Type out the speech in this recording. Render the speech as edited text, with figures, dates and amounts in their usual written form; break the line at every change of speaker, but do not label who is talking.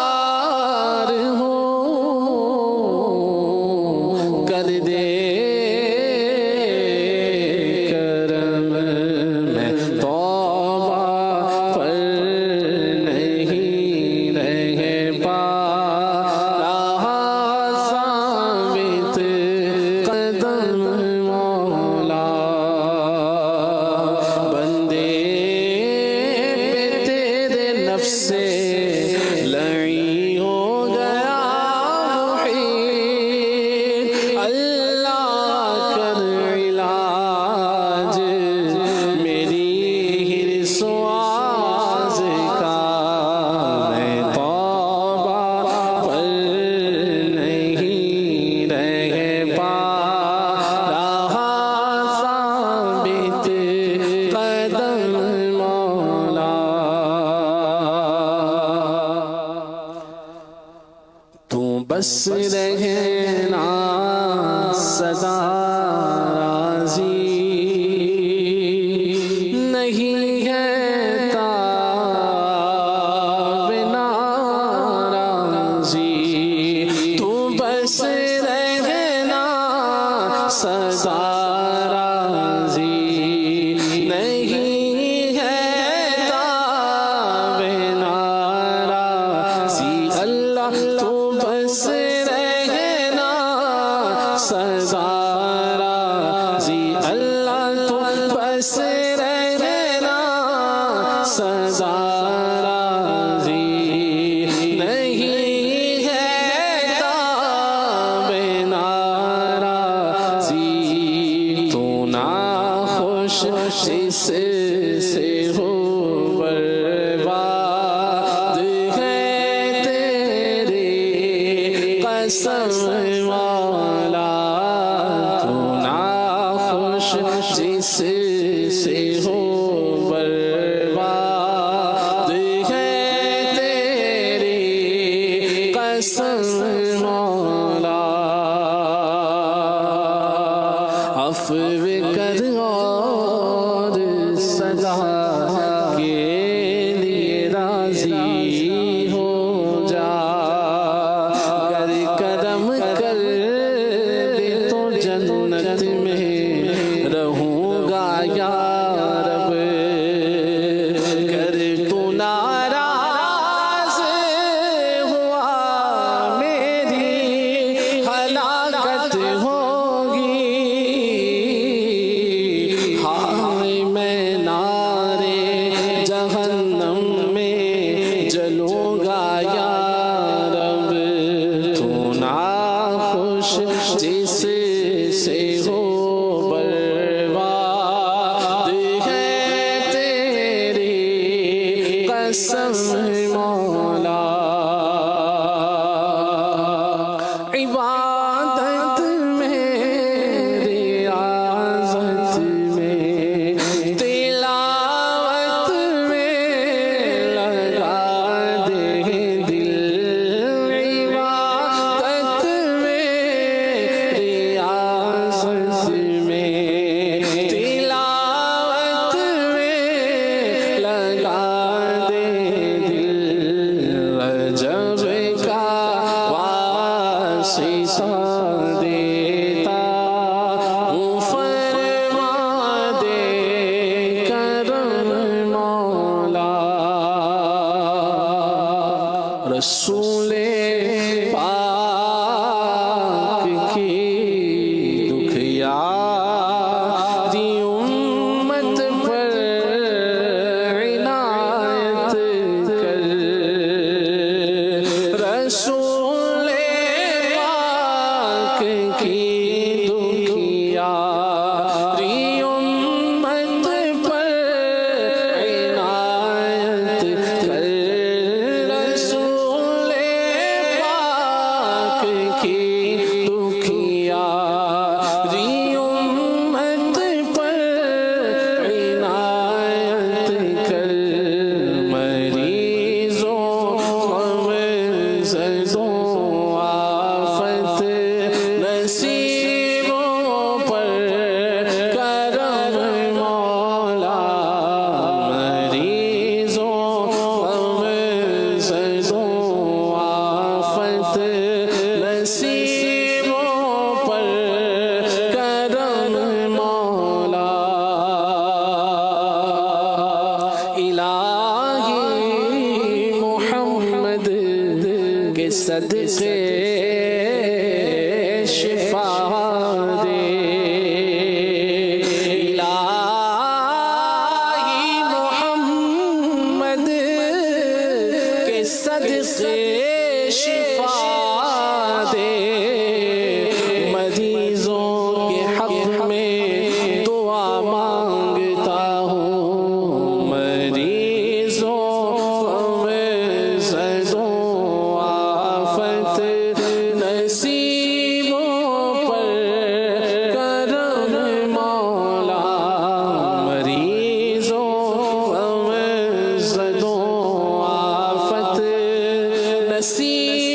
بدکار ہوں کر دے کرم میں توبہ پر نہیں رہ پا رہا ثابت قدم مولا بندے پہ تیرے نفس سے لعی ہو گیا محیط اللہ کر علاج میری حرص و آز کا میں توبہ پر نہیں رہ پا رہا ثابت قدم مولا تو بس رہنا سدا راضی نہیں ہے تاب ناراضی تو بس رہنا سدا راضی نہیں ہے تاب ناراضی اللہ تو بس رہنا سدا راضی اللہ تو بس رہنا سدا راضی نہیں ہے تاب ناراضی تو ناخوش اس سے ہو برباد ہے تیری قسم والا تو ناخوش جس سے ہو برباد ہے تیری قسم مولا عفو کر اور سزا کے لیے راضی ہو جا گر کرم کر دے تو جنت میں رہوں گا یا رب گر تو ناراض ہوا میری ہلاکت ہوگی ہائے میں نارے جہنم میں جلوں گا یا رب تو ناخوش جس سے ہو برباد ہے تیری قسم مولا عبادت میں ریاضت میں تلاوت میں لگا دے دل عبادت میں ریاضت میں تلاوت میں لگا دے دل رجب کا واسطہ دیتا ہوں فرما دے کرم مولا رسول پاک کی دکھیاری امت پر عنایت کر رسول پاک کی دکھیاری امت پر عنایت کر رسول صدقے شفا دے الہی محمد کے صدقے شفا دے مریضوں کے حق میں دعا مانگتا ہوں مریضوں میں زدوں آفت نصیبوں پر کرم مولا مریضوں میں زدوں آفت نصیب